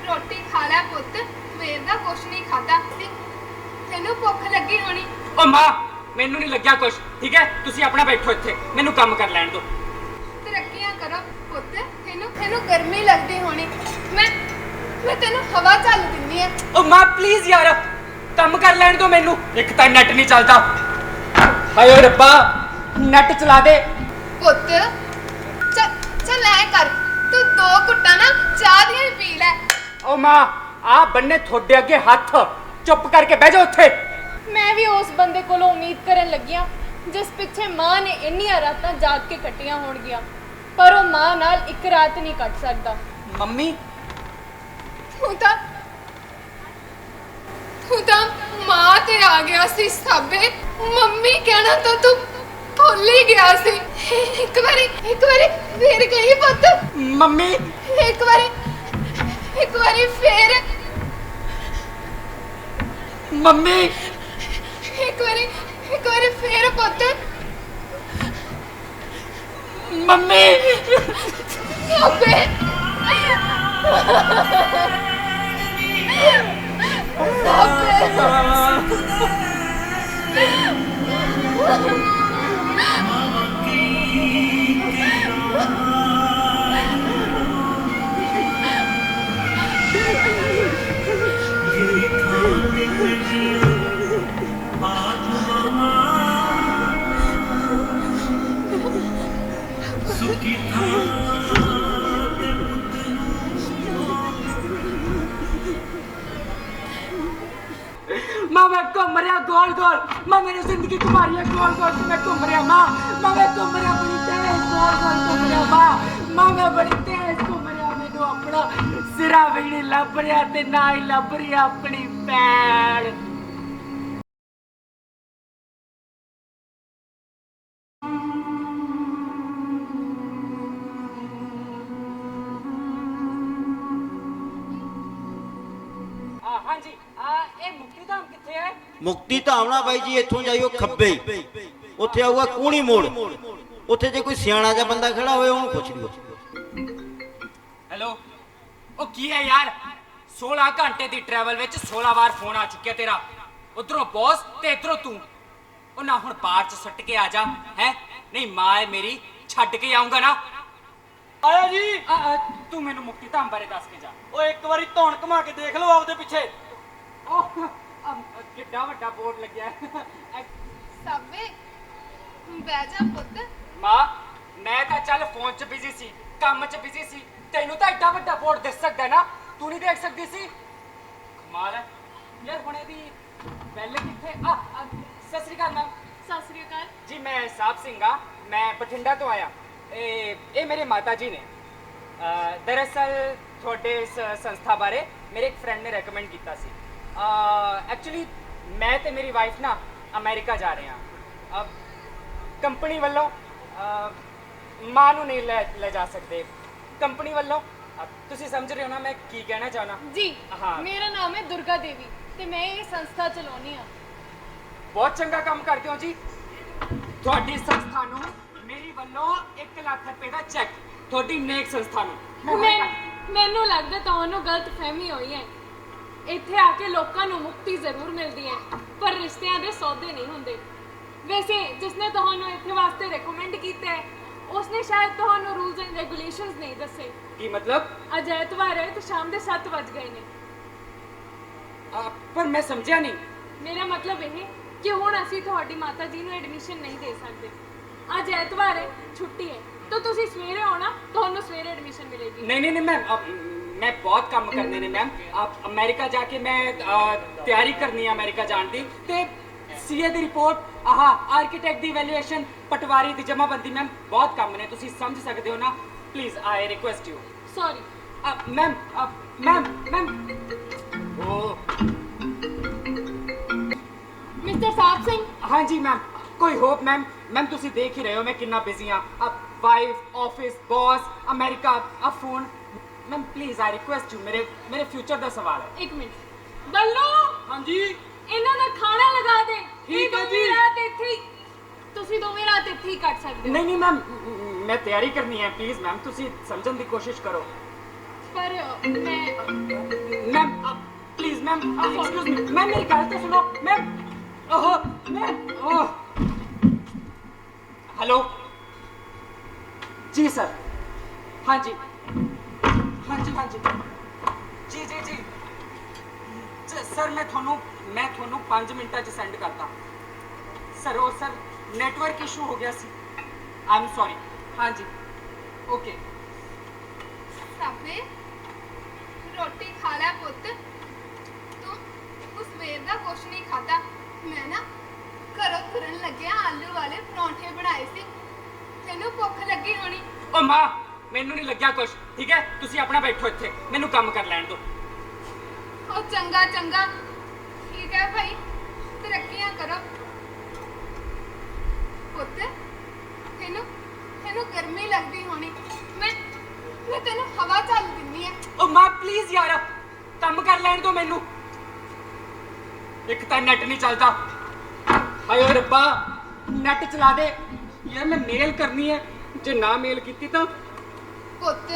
रोटी खा लै पुत, सवेर दा कुछ नहीं खाता। तेनू भुख लगी होनी। ओ मां, मैनू नहीं लग्या कुछ, ठीक है? तुसी अपना बैठो इत्थे, मैनू काम कर लैण दो। तरक्कियां करो पुत, तेनू गर्मी लगदी होनी। मैं तेनू हवा चल दिन्नी है। ओ मां प्लीज यार, काम कर लैण दो मैनू। एक तां नेट नहीं चलदा। हाय ओ रब्बा, नेट चला दे। पुत चल ऐ कर, तू 2 घुट्टा ना चाह दियां ही पी लै। ओ मां, आ बन्ने थोड़े अगे हाथ, चुप करके बह जा उत्थे। मैं भी उस बंदे कोलों उम्मीद करन लगियां जिस पिछे मां ने इन्नियां रातां जाग के कट्टियां होणगियां, पर वो मां नाल एक रात नहीं कट सकदा। मम्मी तू तां मां ते आ गया सी साबे, मम्मी कहना तो तू भुल ही गया सी। एक बारी फिर कही पुत। मम्मी एक बारी फिर। मम्मी एक बारी फिर पुत। मम्मी साबे मैं घूम रहा गोल गोल। मां मेरी जिंदगी घुमारी है गोल गोल, मैं घूम रहा। मां मैं घूम रहा बड़ी तेज गोल गोल घूम रहा। मां मैं बड़ी तेज घूम रहा। मैनू अपना सिरा भी नहीं लभ रहा ते ना ही लभ रही अपनी पैर। हाँ जी, ये मुक्ति धाम किथे है? मुक्ति धाम ना बाई जी इत्थों जाइयो खब्बे, उत्थे आऊगा कूणी मोड़। उत्थे जे कोई सियाणा जा बंदा खड़ा होए ओहनू पुछ लियो। हेलो, ओ की है यार? 16 घंटे दी ट्रैवल विच 16 बार फोन आ चुकिया तेरा। उधरों बॉस ते इधरों तू। ओ ना हुण बार च सट के आ जा, है? नहीं मां है मेरी, छड्ड के आऊंगा ना। आया जी। तू मैनू मुक्ति धाम बारे दस के जा। ओ एक बारी धौन घुमा के देख लो आपदे पिछे। किड्डा वड्डा बोर्ड लग्या है। साबे बह जा पुत। मां मैं तां चल फोन च बिजी सी, काम च बिजी सी। तैनू तां एड्डा वड्डा बोर्ड दिस सकदा है ना, तू नहीं देख सकदी सी? कमाल है यार। हुणे दी बैल किथे? सत श्री अकाल मैम। सत श्री अकाल जी, मैं साहब सिंह हाँ, मैं बठिंडा तो आया। ये मेरे माता जी ने। दरअसल थोड़े इस संस्था बारे मेरे एक फ्रेंड ने रेकमेंड किया सी। एक्चुअली मैं ते मेरी वाइफ ना अमेरिका जा रहे हैं। अब कंपनी वालों मां नू नहीं ले जा सकते। कंपनी वालों तुसी समझ रहे हो ना मैं की कहना चाहना? जी। हाँ। मेरा नाम है दुर्गा देवी ते मैं ये संस्था चलाउनी आ। बहुत चंगा काम करते हो जी। थोड़ी संस्था नू मेरी वालों 1 लाख रुपए का चेक। थोड़ी नेक संस्था नू। ਮੈਨੂੰ ਲੱਗਦਾ ਤੁਹਾਨੂੰ ਗਲਤ ਫਹਿਮੀ ਹੋਈ ਹੈ। ਇੱਥੇ ਆ ਕੇ ਲੋਕਾਂ ਨੂੰ ਮੁਕਤੀ ਜ਼ਰੂਰ ਮਿਲਦੀ ਹੈ, ਪਰ ਰਿਸ਼ਤਿਆਂ ਦੇ ਸੌਦੇ ਨਹੀਂ ਹੁੰਦੇ। ਵੈਸੇ ਜਿਸਨੇ ਤੁਹਾਨੂੰ ਇੱਥੇ ਵਾਸਤੇ ਰეკਮੈਂਡ ਕੀਤਾ ਹੈ ਉਸਨੇ ਸ਼ਾਇਦ ਤੁਹਾਨੂੰ ਰੂਲਸ ਐਂਡ ਰੈਗੂਲੇਸ਼ਨਸ ਨਹੀਂ ਦੱਸੇ। ਕੀ मतलब? ਅੱਜ ਐਤਵਾਰ ਹੈ ਤੇ ਸ਼ਾਮ ਦੇ 7 ਵੱਜ ਗਏ ਨੇ। पर मैं समझा नहीं। ਮੇਰਾ ਮਤਲਬ ਇਹ ਕਿ ਹੁਣ ਅਸੀਂ ਤੁਹਾਡੀ ਮਾਤਾ ਜੀ ਨੂੰ ਐਡਮਿਸ਼ਨ ਨਹੀਂ ਦੇ ਸਕਦੇ। ਅੱਜ ਐਤਵਾਰ ਹੈ, ਛੁੱਟੀ ਹੈ, तो ਤੁਸੀਂ ਸਵੇਰੇ ਆਉਣਾ, ਤੁਹਾਨੂੰ ਸਵੇਰੇ ਐਡਮਿਸ਼ਨ ਮਿਲੇਗੀ। नहीं मैम, मैं बहुत काम करने ने मैम। आप अमेरिका जाके मैं तैयारी करनी है अमेरिका जाने दी ते सीए दी रिपोर्ट, आर्कीटेक्ट दी वैल्यूएशन, पटवारी दी जमाबंदी। मैम बहुत काम ने, तुसी समझ सकते हो ना। Please I request you. Sorry ma'am ma'am ma'am ओ मिस्टर साहब सिंह। हाँ जी मैम, कोई होप मैम? मैम तुसी देख ही रहे हो मैं कितना बिजी हाँ। अब वाइफ, ऑफिस, बॉस, अमेरिका, अब phone. Ma'am please I request you, मेरे फ्यूचर का सवाल है। एक मिनट ਬੱਲੂ। हाँ जी ਇਹਨਾਂ ਦਾ ਖਾਣਾ ਲਗਾ ਦੇ। ठीक है जी। ਰਾਤ ਇੱਥੇ ਹੀ ਤੁਸੀਂ ਦੋਵੇਂ ਰਾਤ ਇੱਥੇ ਹੀ ਕੱਟ ਸਕਦੇ ਹੋ। नहीं मैम, मैं तैयारी करनी है। प्लीज मैम तुसी समझने की कोशिश करो। पर मैं मैम एक्सक्यूज मी मैम, मेरी गल तो सुनो मैम। ओहो मैम, ओह हेलो जी सर, हाँ जी हाँ जी हाँ जी जी जी जी सर, मैं थोनू 5 मिनटां च सेंड करता सर। वो सर नेटवर्क इशू हो गया सी, आई एम सॉरी। हाँ जी ओके। ਸਾਬੇ ਰੋਟੀ ਖਾ ਲੈ ਪੁੱਤ, ਤੂੰ ਉਸ ਸਵੇਰ ਦਾ ਕੁਛ ਨਹੀਂ ਖਾਦਾ। ਮੈਂ ਨਾ ਘਰੋਂ ਤੁਰਨ ਲੱਗਿਆ ਆਲੂ ਵਾਲੇ ਪਰੌਂਠੇ ਬਣਾਏ ਸੀ, ਤੈਨੂੰ ਭੁੱਖ ਲੱਗੀ ਹੋਣੀ। ਓ ਮਾਂ, ਮੈਨੂੰ ਨਹੀਂ ਲੱਗਿਆ ਕੁਛ, ਠੀਕ ਹੈ? ਤੁਸੀਂ ਆਪਣਾ ਬੈਠੋ ਇੱਥੇ, ਮੈਨੂੰ ਕੰਮ ਕਰ ਲੈਣ ਦਿਓ। ਉਹ ਚੰਗਾ ਚੰਗਾ, ਠੀਕ ਹੈ ਭਾਈ, ਤਰੱਕੀਆਂ ਕਰੋ। ਪੁੱਤ ਤੈਨੂੰ ਗਰਮੀ ਲੱਗਦੀ ਹੋਣੀ, ਮੈਂ ਤੈਨੂੰ ਹਵਾ ਚੱਲ ਦਿੰਦੀ ਆ। ਓ ਮਾਂ ਪਲੀਜ਼ ਯਾਰ, ਕੰਮ ਕਰ ਲੈਣ ਦਿਓ ਮੈਨੂੰ। ਇੱਕ ਤਾਂ ਨੈਟ ਨਹੀਂ ਚੱਲਦਾ, ਹਾਏ ਓ ਰੱਬਾ ਨੈਟ ਚਲਾ ਦੇ ਯਾਰ, ਮੈਂ ਮੇਲ ਕਰਨੀ ਹੈ, ਜੇ ਨਾ ਮੇਲ ਕੀਤੀ ਤਾਂ। ਪੁੱਤ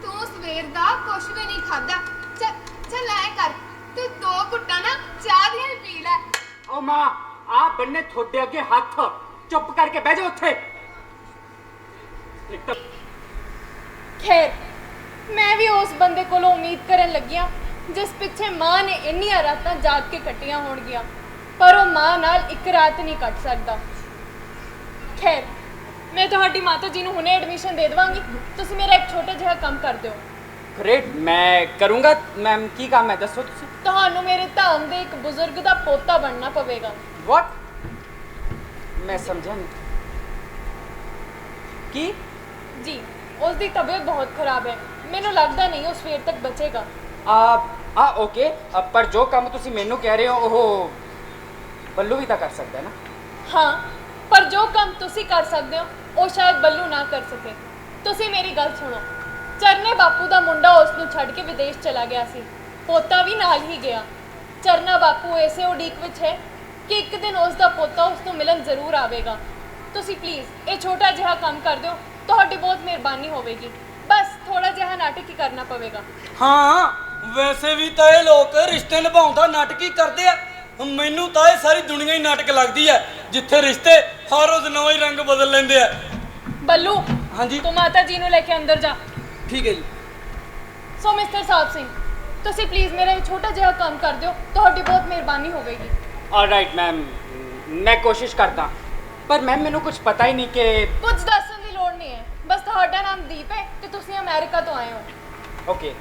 ਤੂੰ ਸਵੇਰ ਦਾ ਕੁਛ ਵੀ ਨਹੀਂ ਖਾਦਾ, ਚੱਲ ਐ ਕਰ, ਤੂੰ 2 ਘੁੱਟਾਂ ਨਾ ਚਾਹ ਦੀਆਂ ਹੀ ਪੀ ਲੈ। ਓ ਮਾਂ, ਆ ਬੰਨੇ ਤੁਹਾਡੇ ਅੱਗੇ ਹੱਥ, ਚੁੱਪ ਕਰਕੇ ਬਹਿ ਜਾ ਉੱਥੇ। ਇੱਕ ਤਾਂ ਖੈਰ, ਮੈਂ ਵੀ ਉਸ ਬੰਦੇ ਕੋਲੋਂ ਉਮੀਦ ਕਰਨ ਲੱਗਿਆ ਜਿਸ ਪਿੱਛੇ ਮਾਂ ਨੇ ਇੰਨੀਆਂ ਰਾਤਾਂ ਜਾਗ ਕੇ ਕੱਟੀਆਂ ਹੋਣਗੀਆਂ, ਪਰ ਉਹ ਮਾਂ ਨਾਲ ਇੱਕ ਰਾਤ ਨਹੀਂ ਕੱਟ ਸਕਦਾ। ਖੈਰ, ਮੈਂ ਤੁਹਾਡੀ ਮਾਤਾ ਜੀ ਨੂੰ ਹੁਣੇ ਐਡਮਿਸ਼ਨ ਦੇ ਦੇਵਾਂਗੀ, ਤੁਸੀਂ ਮੇਰਾ ਇੱਕ ਛੋਟਾ ਜਿਹਾ ਕੰਮ ਕਰ ਦਿਓ। ਗ੍ਰੇਟ, ਮੈਂ ਕਰੂੰਗਾ ਮੈਮ। ਕੀ ਕੰਮ ਹੈ ਦੱਸੋ ਤੁਸੀਂ। ਤੁਹਾਨੂੰ ਮੇਰੇ ਧਾਮ ਦੇ ਇੱਕ ਬਜ਼ੁਰਗ ਦਾ ਪੋਤਾ ਬਣਨਾ ਪਵੇਗਾ। ਵਾਟ? ਮੈਂ ਸਮਝਿਆ ਨਹੀਂ। ਕੀ? ਜੀ, ਉਸ ਦੀ ਤਬੀਅਤ ਬਹੁਤ ਖਰਾਬ ਹੈ, ਮੈਨੂੰ ਲੱਗਦਾ ਨਹੀਂ ਉਹ ਸਵੇਰ ਤੱਕ ਬਚੇਗਾ। ਓਕੇ, ਪਰ ਜੋ ਕੰਮ ਤੁਸੀਂ ਮੈਨੂੰ ਕਹਿ ਰਹੇ ਹੋ ਉਹ ਬੱਲੂ ਵੀ ਤਾਂ ਕਰ ਸਕਦਾ ਹੈ ਨਾ। ਹਾਂ, ਪਰ ਜੋ ਕੰਮ ਤੁਸੀਂ ਕਰ ਸਕਦੇ ਹੋ ਉਹ ਸ਼ਾਇਦ ਬੱਲੂ ਨਾ ਕਰ ਸਕੇ। ਤੁਸੀਂ ਮੇਰੀ ਗੱਲ ਸੁਣੋ, ਚਰਨੇ ਬਾਪੂ ਦਾ ਮੁੰਡਾ ਉਸ ਨੂੰ ਛੱਡ ਕੇ ਵਿਦੇਸ਼ ਚਲਾ ਗਿਆ ਸੀ, ਪੋਤਾ ਵੀ ਨਾਲ ਹੀ ਗਿਆ। ਚਰਨਾ ਬਾਪੂ ਐਸੇ ਉਡੀਕ ਵਿੱਚ ਹੈ ਕਿ ਇੱਕ ਦਿਨ ਉਸ ਦਾ ਪੋਤਾ ਉਸ ਨੂੰ ਮਿਲਣ ਜ਼ਰੂਰ ਆਵੇਗਾ। ਤੁਸੀਂ ਪਲੀਜ਼ ਇਹ ਛੋਟਾ ਜਿਹਾ ਕੰਮ ਕਰ ਦਿਓ, ਤੁਹਾਡੀ ਬਹੁਤ ਮਿਹਰਬਾਨੀ ਹੋਵੇਗੀ। ਬਸ ਥੋੜਾ ਜਿਹਾ ਨਾਟਕ ਹੀ ਕਰਨਾ ਪਵੇਗਾ। ਹਾਂ, ਵੈਸੇ ਵੀ ਤਾਂ ਇਹ ਲੋਕ ਰਿਸ਼ਤੇ ਨਿਭਾਉਣ ਦਾ ਨਾਟਕ ਹੀ ਕਰਦੇ ਆ। ਮੈਨੂੰ ਤਾਂ ਇਹ ਸਾਰੀ ਦੁਨੀਆ ਹੀ ਨਾਟਕ ਲੱਗਦੀ ਹੈ, ਜਿੱਥੇ ਰਿਸ਼ਤੇ ਹਰ ਰੋਜ਼ ਨਵਾਂ ਹੀ ਰੰਗ ਬਦਲ ਲੈਂਦੇ ਆ। ਬੱਲੂ, ਹਾਂਜੀ ਤੂੰ ਮਾਤਾ ਜੀ ਨੂੰ ਲੈ ਕੇ ਅੰਦਰ ਜਾ। ਠੀਕ ਹੈ ਜੀ। ਸੋ ਮਿਸਟਰ ਸਾਹਿਬ ਸਿੰਘ, ਤੁਸੀਂ ਪਲੀਜ਼ ਮੇਰਾ ਇਹ ਛੋਟਾ ਜਿਹਾ ਕੰਮ ਕਰ ਦਿਓ, ਤੁਹਾਡੀ ਬਹੁਤ ਮਿਹਰਬਾਨੀ ਹੋਵੇਗੀ। ਆਲਰਾਈਟ ਮੈਮ, ਮੈਂ ਕੋਸ਼ਿਸ਼ ਕਰਦਾ, ਪਰ ਮੈਮ ਮੈਨੂੰ ਕੁਝ ਪਤਾ ਹੀ ਨਹੀਂ ਕਿ। ਕੁਝ ਦੱਸਣ ਦੀ ਲੋੜ ਨਹੀਂ ਹੈ, ਬਸ ਤੁਹਾਡਾ ਨਾਮ ਦੀਪ ਹੈ ਤੇ ਤੁਸੀਂ ਅਮਰੀਕਾ ਤੋਂ ਆਏ ਹੋ। ਓਕੇ।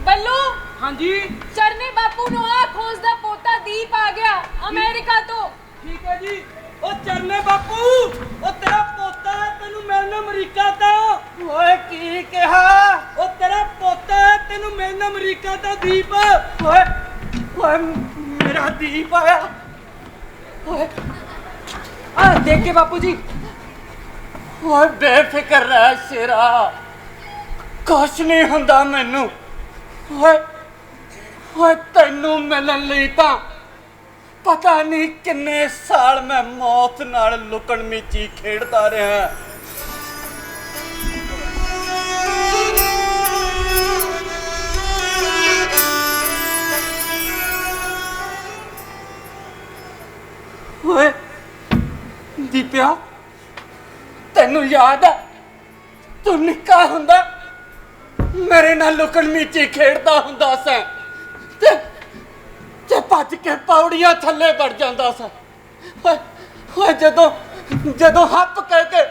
ਬੱਲੂ, ਹਾਂਜੀ ਚਰਨੇ ਬਾਪੂ ਨੂੰ ਆ ਖੋਜ ਦਾ ਪੋਤਾ ਦੀਪ ਆ ਗਿਆ ਅਮਰੀਕਾ ਤੋਂ। ਠੀਕ ਹੈ ਜੀ। ਉਹ ਚਰਨੇ ਬਾਪੂ, ਉਹ ਤੇਰਾ ਪੋਤਾ ਹੈ, ਤੈਨੂੰ ਮਿਲਣਾ ਅਮਰੀਕਾ ਤੋਂ। ਓਏ ਕੀ ਕਿਹਾ? ਉਹ ਤੇਰਾ ਪੋਤਾ ਹੈ, ਤੈਨੂੰ ਮਿਲਣਾ ਅਮਰੀਕਾ ਤੋਂ। ਦੀਪ, ਓਏ ਓਏ ਮੇਰਾ ਦੀਪ ਆਇਆ। ਓਏ ਆ ਦੇਖ ਕੇ ਬਾਪੂ ਜੀ। ਓਏ ਬੇਫਿਕਰ ਰਹਿ ਸ਼ੇਰਾ, ਕੁਛ ਨਹੀਂ ਹੁੰਦਾ ਮੈਨੂੰ। ਓਏ ਓਏ ਤੈਨੂੰ ਮਿਲਣ ਲਈ ਤਾਂ ਪਤਾ ਨਹੀਂ ਕਿੰਨੇ ਸਾਲ ਮੈਂ ਮੌਤ ਨਾਲ ਲੁਕਣ ਮੀਚੀ ਖੇਡਦਾ ਰਿਹਾ। ਓਏ ਦੀਪਿਆ, ਤੈਨੂੰ ਯਾਦ ਆ ਤੂੰ ਨਿੱਕਾ ਹੁੰਦਾ ਮੇਰੇ ਨਾਲ ਲੁਕਣ ਮੀਚੀ ਖੇਡਦਾ ਹੁੰਦਾ ਸਾਂ ਤੇ ਭੱਜ ਕੇ ਪੌੜੀਆਂ ਥੱਲੇ ਵੜ ਜਾਂਦਾ ਸਾਂ। ਓਏ ਜਦੋਂ ਹੱਪ ਕਹਿ ਕੇ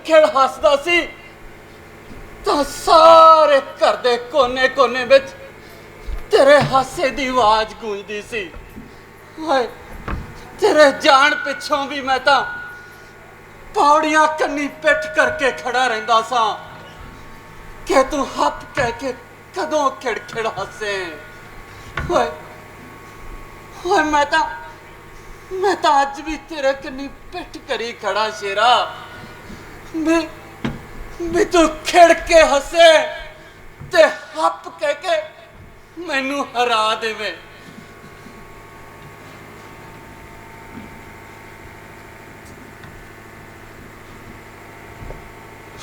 ਖਿੜ ਹੱਸਦਾ ਸੀ ਤਾਂ ਸਾਰੇ ਘਰ ਦੇ ਕੋਨੇ ਵਿੱਚ ਤੇਰੇ ਹਾਸੇ ਦੀ ਆਵਾਜ਼ ਗੂੰਜਦੀ ਸੀ। ਓਏ ਤੇਰੇ ਜਾਣ ਪਿੱਛੋਂ ਵੀ ਮੈਂ ਤਾਂ ਪੌੜੀਆਂ ਕੰਨੀ ਪਿੱਠ ਕਰਕੇ ਖੜਾ ਰਹਿੰਦਾ ਸਾਂ ਕਿ ਤੂੰ ਹੱਪ ਕਹਿ ਕੇ ਕਦੋਂ ਖਿੜ ਹੱਸੇ। ਓਏ ਓਏ ਮੈਂ ਤਾਂ ਅੱਜ ਵੀ ਤੇਰੇ ਕੰਨੀ ਪਿੱਠ ਕਰੀ ਖੜਾ ਸ਼ੇਰਾ। ਮੈਂ ਤੂੰ ਖਿੜ ਕੇ ਹੱਸੇ ਤੇ ਹੱਪ ਕਹਿ ਕੇ ਮੈਨੂੰ ਹਰਾ ਦੇਵੇ।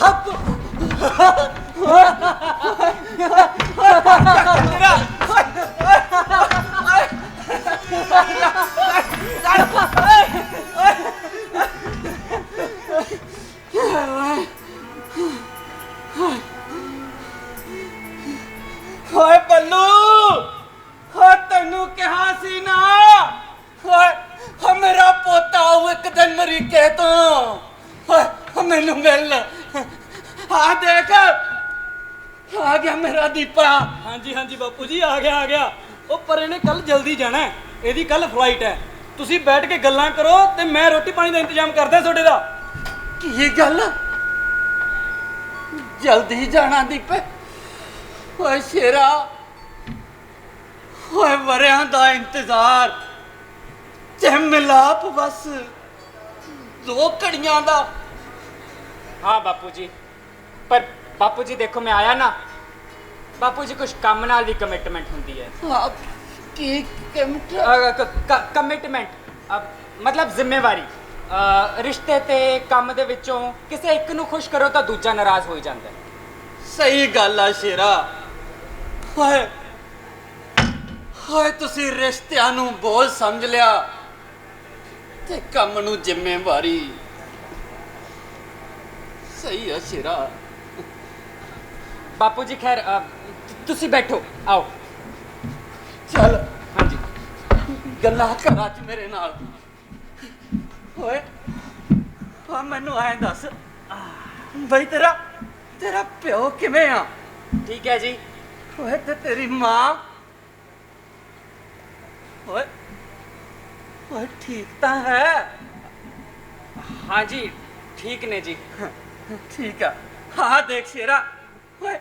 ਹੱਪ ਕੱਲੂ ਹੋ ਤੈਨੂੰ ਕਿਹਾ ਸੀ ਨਾ ਹੋ ਮੇਰਾ ਪੋਤਾ ਉਹ ਇੱਕ ਦਿਨ ਅਮਰੀਕੇ ਤੋਂ ਹੋ ਮੈਨੂੰ ਮਿਲ ਆ ਦੇਖ ਆ ਗਿਆ ਮੇਰਾ ਦੀਪਾ। ਹਾਂਜੀ ਹਾਂਜੀ ਬਾਪੂ ਜੀ ਆ ਗਿਆ ਉਹ ਪਰ ਇਹਨੇ ਕੱਲ ਜਲਦੀ ਜਾਣਾ ਹੈ, ਇਹਦੀ ਕੱਲ ਫਲਾਈਟ ਹੈ। ਤੁਸੀਂ ਬੈਠ ਕੇ ਗੱਲਾਂ ਕਰੋ ਤੇ ਮੈਂ ਰੋਟੀ ਪਾਣੀ ਦਾ ਇੰਤਜ਼ਾਮ ਕਰਦਾ ਤੁਹਾਡੇ ਦਾ। ਕੀ ਗੱਲ ਜਲਦੀ ਜਾਣਾ ਦੀਪੇ? ਓਏ ਸ਼ੇਰਾ ਓਏ ਵਰਿਆਂ ਦਾ ਇੰਤਜ਼ਾਰ ਤੇ ਮਿਲਾਪ ਬਸ 2 ਘੜੀਆਂ ਦਾ। हाँ बापू जी, पर बापू जी देखो मैं आया ना, बापू जी कुछ काम नाल भी कमिटमेंट होंदी है। ਹਾਂ ਕੀ ਕਮਟ ਕਮਿਟਮੈਂਟ ਮਤਲਬ ਜ਼ਿੰਮੇਵਾਰੀ। ਰਿਸ਼ਤੇ ਤੇ ਕੰਮ ਦੇ ਵਿੱਚੋਂ ਕਿਸੇ ਇੱਕ ਨੂੰ ਖੁਸ਼ ਕਰੋ ਤਾਂ ਦੂਜਾ ਨਾਰਾਜ਼ ਹੋ ਜਾਂਦਾ ਹੈ। ਸਹੀ ਗੱਲ ਆ ਸ਼ੇਰਾ। ਓਏ ਓਏ ਤੁਸੀਂ ਰਿਸ਼ਤਿਆਂ ਨੂੰ ਬੋਝ ਸਮਝ ਲਿਆ ਤੇ ਕੰਮ ਨੂੰ ਜ਼ਿੰਮੇਵਾਰੀ। ਸਹੀ ਆ ਸ਼ੇਰਾ। ਬਾਪੂ ਜੀ ਖੈਰ ਤੁਸੀਂ ਬੈਠੋ, ਆਓ। ਚੱਲ ਹਾਂਜੀ ਗੱਲਾਂ ਕਰ ਅੱਜ ਮੇਰੇ ਨਾਲ। ਓਏ ਆ ਮੈਨੂੰ ਐਂ ਦੱਸ ਬਈ ਤੇਰਾ ਪਿਓ ਕਿਵੇਂ ਆ? ਠੀਕ ਹੈ ਜੀ। ਓਏ ਤੇ ਤੇਰੀ ਮਾਂ? ਓਏ ਓਏ ਠੀਕ ਤਾਂ ਹੈ? हाँ जी ठीक ने जी। ਠੀਕ ਆ। ਹਾਂ ਦੇਖ ਸ਼ੇਰਾ ਓਏ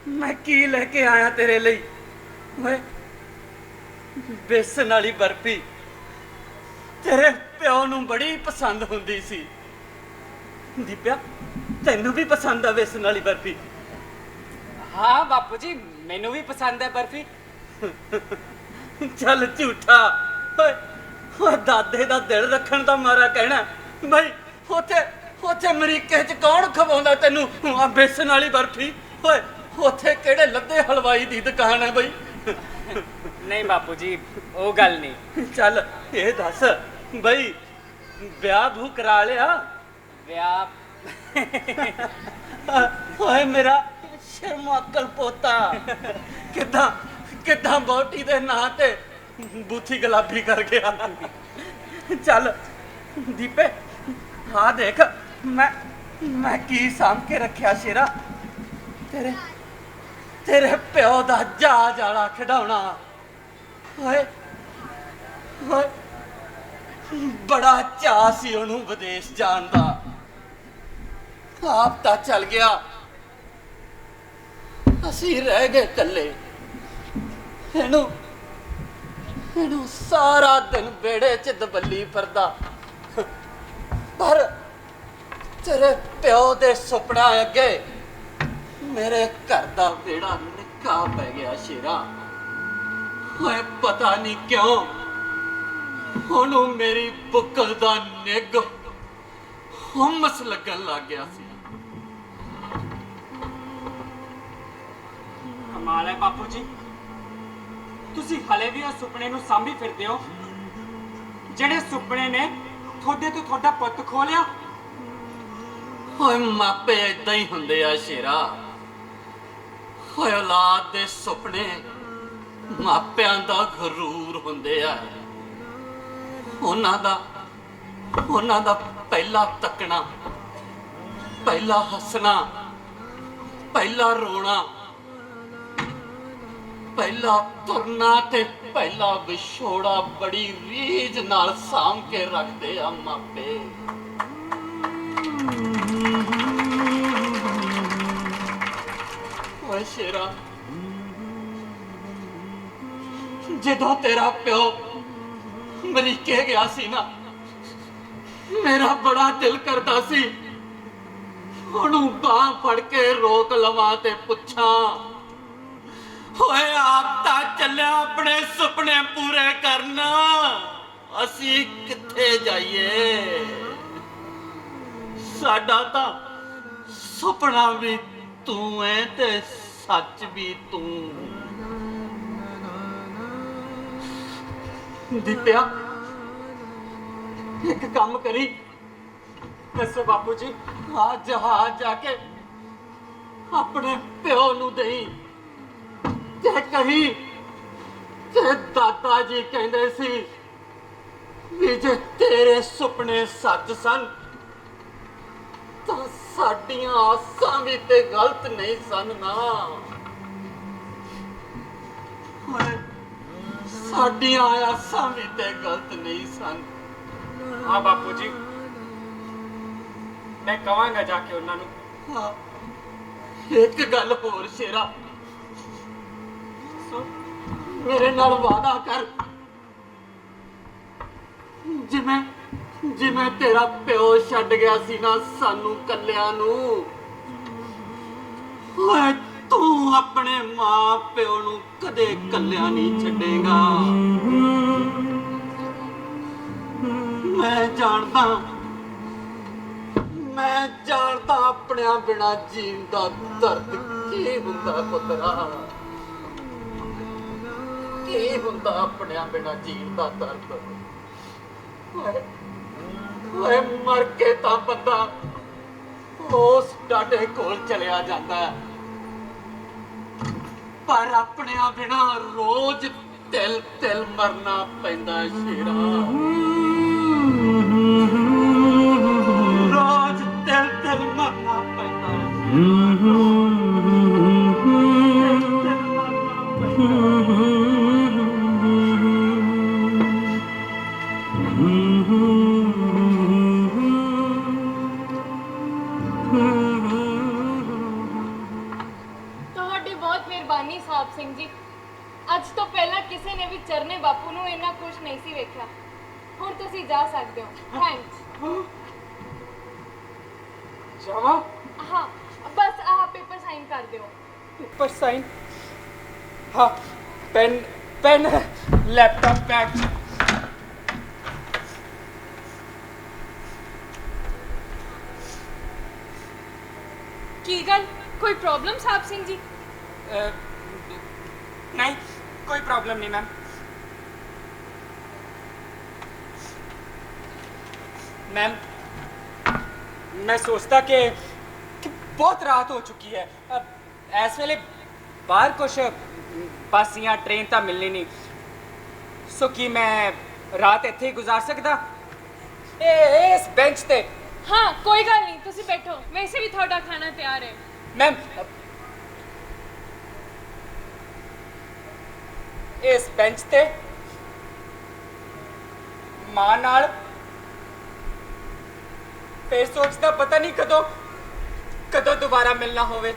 ਮੈਂ ਕੀ ਲੈ ਕੇ ਆਇਆ ਤੇਰੇ ਲਈ। ਓਏ ਬੇਸਨ ਵਾਲੀ ਬਰਫੀ ਤੇਰੇ ਪਿਓ ਨੂੰ ਬੜੀ ਪਸੰਦ ਹੁੰਦੀ ਸੀ। ਦੀਪਿਆ ਤੈਨੂੰ ਵੀ ਪਸੰਦ ਆ ਬੇਸਨ ਵਾਲੀ ਬਰਫੀ? हाँ बापू जी मैनू भी पसंद है बर्फी। ਚੱਲ ਝੂਠਾ। ਓਏ ਓਏ ਦਾਦੇ ਦਾ ਦਿਲ ਰੱਖਣ ਦਾ ਮਾਰਾ ਕਹਿਣਾ ਬਈ ਉੱਥੇ ਅਮਰੀਕੇ 'ਚ ਕੌਣ ਖਵਾਉਂਦਾ ਤੈਨੂੰ ਆ ਬੇਸਨ ਵਾਲੀ ਬਰਫੀ? ਓਏ ਉੱਥੇ ਕਿਹੜੇ ਲੱਦੇ ਹਲਵਾਈ ਦੀ ਦੁਕਾਨ ਹੈ ਬਈ? नहीं बापू जी वो गल नहीं। ਚੱਲ ਇਹ ਦੱਸ ਬਈ ਵਿਆਹ ਭੂ ਕਰਾ ਲਿਆ? ब्याह ਓਏ ਮੇਰਾ ਸ਼ਰਮਾਕਲ ਪੋਤਾ ਕਿੱਦਾਂ ਬੋਟੀ ਦੇ ਨਾਂ ਤੇ ਬੂਥੀ ਗੁਲਾਬੀ ਕਰ ਗਿਆ। ਚੱਲ ਦੀਪੇ ਹਾਂ ਦੇਖ ਮੈਂ ਕੀ ਸਾਂਭ ਕੇ ਰੱਖਿਆ ਸ਼ੇਰਾ ਤੇਰੇ ਪਿਓ ਦਾ ਜਹਾਜ਼ ਵਾਲਾ ਖਿਡੌਣਾ। ਓਏ ਓਏ ਬੜਾ ਚਾਅ ਸੀ ਉਹਨੂੰ ਵਿਦੇਸ਼ ਜਾਣ ਦਾ। ਆਪ ਤਾਂ ਚੱਲ ਗਿਆ, ਅਸੀਂ ਰਹਿ ਗਏ ਇਕੱਲੇ। ਇਹਨੂੰ ਸਾਰਾ ਦਿਨ ਵਿਹੜੇ 'ਚ ਦਬੱਲੀ ਫਿਰਦਾ, ਪਰ ਤੇਰੇ ਪਿਓ ਦੇ ਸੁਪਨਾ ਅੱਗੇ ਮੇਰੇ ਘਰ ਦਾ ਵਿਹੜਾ ਨਿੱਕਾ ਪੈ ਗਿਆ ਸ਼ੇਰਾ। ਓਏ ਪਤਾ ਨਹੀਂ ਕਿਉਂ ਉਹਨੂੰ ਮੇਰੀ ਬੁੱਕਲ ਦਾ ਨਿੱਘ ਹੁਮਸ ਲੱਗਣ ਲੱਗ ਗਿਆ ਸੀ। कमाल है बापू जी, ਤੁਸੀਂ ਹਲੇ ਵੀ ਉਹ ਸੁਪਨੇ ਨੂੰ ਸਾਂਭੀ ਫਿਰਦੇ ਹੋ ਜਿਹੜੇ ਸੁਪਨੇ ਨੇ ਤੁਹਾਡੇ ਤੋਂ ਤੁਹਾਡਾ ਪੁੱਤ ਖੋ ਲਿਆ। ਓਏ ਮਾਪੇ ਏਦਾਂ ਹੀ ਹੁੰਦੇ ਆ ਸ਼ੇਰਾ। ਓਏ ਔਲਾਦ ਦੇ ਸੁਪਨੇ ਮਾਪਿਆਂ ਦਾ ਗਰੂਰ ਹੁੰਦੇ ਆ। ਉਹਨਾਂ ਦਾ ਪਹਿਲਾ ਤੱਕਣਾ, ਪਹਿਲਾ ਹੱਸਣਾ, ਪਹਿਲਾ ਰੋਣਾ, ਪਹਿਲਾ ਤੁਰਨਾ ਤੇ ਪਹਿਲਾ ਵਿਛੋੜਾ ਬੜੀ ਰੀਝ ਨਾਲ ਸਾਂਭ ਕੇ ਰੱਖਦੇ ਆ ਮਾਪੇ। ਓਏ ਸ਼ੇਰਾ, ਜਦੋਂ ਤੇਰਾ ਪਿਓ ਅਮਰੀਕੇ ਗਿਆ ਸੀ ਨਾ, ਮੇਰਾ ਬੜਾ ਦਿਲ ਕਰਦਾ ਸੀ ਉਹਨੂੰ ਬਾਂਹ ਫੜ ਕੇ ਰੋਕ ਲਵਾਂ ਤੇ ਪੁੱਛਾਂ, ਓਏ ਆਪ ਤਾਂ ਚੱਲਿਆ ਆਪਣੇ ਸੁਪਨੇ ਪੂਰੇ ਕਰਨ, ਅਸੀਂ ਕਿੱਥੇ ਜਾਈਏ? ਸਾਡਾ ਤਾਂ ਸੁਪਨਾ ਵੀ ਤੂੰ ਐ ਤੇ ਸੱਚ ਵੀ ਤੂੰ। ਦੀਪਿਆ ਇੱਕ ਕੰਮ ਕਰੀ, ਦੱਸੋ ਬਾਪੂ ਜੀ। ਆ ਜਹਾਜ਼ ਜਾ ਕੇ ਆਪਣੇ ਪਿਓ ਨੂੰ ਦੇਈ ਤੇ ਕਹੀ ਤੇ ਦਾਦਾ ਜੀ ਕਹਿੰਦੇ ਸੀ ਵੀ ਜੇ ਤੇਰੇ ਸੁਪਨੇ ਸੱਚ ਸਨ ਤਾਂ ਸਾਡੀਆਂ ਆਸਾਂ ਵੀ ਤੇ ਗਲਤ ਨਹੀਂ ਸਨ ਨਾ। ਓਏ ਸਾਡੀਆਂ ਆਸਾਂ ਵੀ ਤੇ ਗਲਤ ਨਹੀਂ ਸਨ। ਹਾਂ ਬਾਪੂ ਜੀ, ਮੈਂ ਕਵਾਂਗਾ ਜਾ ਕੇ ਉਹਨਾਂ ਨੂੰ। ਹਾਂ, ਇੱਕ ਗੱਲ ਹੋਰ ਸ਼ੇਰਾ, ਮੇਰੇ ਨਾਲ ਵਾਅਦਾ ਕਰ, ਜਿਵੇਂ ਤੇਰਾ ਪਿਓ ਛੱਡ ਗਿਆ ਸੀ ਨਾ ਸਾਨੂੰ ਕੱਲਿਆਂ ਨੂੰ, ਓਏ ਤੂੰ ਆਪਣੇ ਮਾਂ ਪਿਓ ਨੂੰ ਕਦੇ ਕੱਲਿਆਂ ਨਹੀਂ ਛੱਡੇਗਾ। ਮੈਂ ਜਾਣਦਾ ਆਪਣਿਆਂ ਬਿਨਾ ਜੀਣ ਦਾ ਦਰਦ ਕੀ ਹੁੰਦਾ ਪੁੱਤਰਾ, ਕੀ ਹੁੰਦਾ ਆਪਣਿਆਂ ਬਿਨਾ ਜੀਣ ਦਾ ਦਰਦ। ਓਏ ਮਰ ਕੇ ਤਾਂ ਬੰਦਾ ਉਸ ਡਾਡੇ ਕੋਲ ਚਲਿਆ ਜਾਂਦਾ ਹੈ, ਪਰ ਆਪਣਿਆਂ ਬਿਨਾ ਰੋਜ਼ ਤਿਲ ਤਿਲ ਮਰਨਾ ਪੈਂਦਾ ਹੈ ਸ਼ੇਰਾ। ਰੋਜ਼ ਤਿਲ ਤਿਲ ਮਰਨਾ ਪੈਂਦਾ ਹੈ। ਤੁਹਾਡੀ ਬਹੁਤ ਮਿਹਰਬਾਨੀ ਸਾਹਿਬ ਸਿੰਘ ਜੀ। ਅੱਜ ਤੋਂ ਪਹਿਲਾਂ ਕਿਸੇ ਨੇ ਵੀ ਚਰਨੇ ਬਾਪੂ ਨੂੰ ਇੰਨਾ ਖੁਸ਼ ਨਹੀਂ ਸੀ ਵੇਖਿਆ। ਹੁਣ ਤੁਸੀਂ ਜਾ ਸਕਦੇ ਹੋ। ਥੈਂਕਸ। ਜਾਵਾਂ? ਹਾਂ, ਬਸ ਆਹ ਪੇਪਰ ਸਾਈਨ ਕਰ ਦਿਓ। Paper sign? हाँ, पेन है, लैपटॉप बैग। ਕੀ ਗੱਲ, ਕੋਈ ਪ੍ਰੋਬਲਮ ਸਾਹਿਬ ਸਿੰਘ ਜੀ? नहीं, कोई प्रॉब्लम नहीं मैम। मैम, मैं सोचता कि बहुत रात हो चुकी है। इस वेले बाहर कुछ बस या ट्रेन तो मिलनी नहीं, सो कि मैं रात इत्थे ही गुजार सकदा इस बेंच ते? ਹਾਂ, ਕੋਈ ਗੱਲ ਨਹੀਂ, ਤੁਸੀਂ ਬੈਠੋ। ਵੈਸੇ ਵੀ ਤੁਹਾਡਾ ਖਾਣਾ ਤਿਆਰ ਹੈ। मैम, इस बेंच ते मां नाल फिर सोचदा पता नहीं कदों दोबारा मिलना होवे।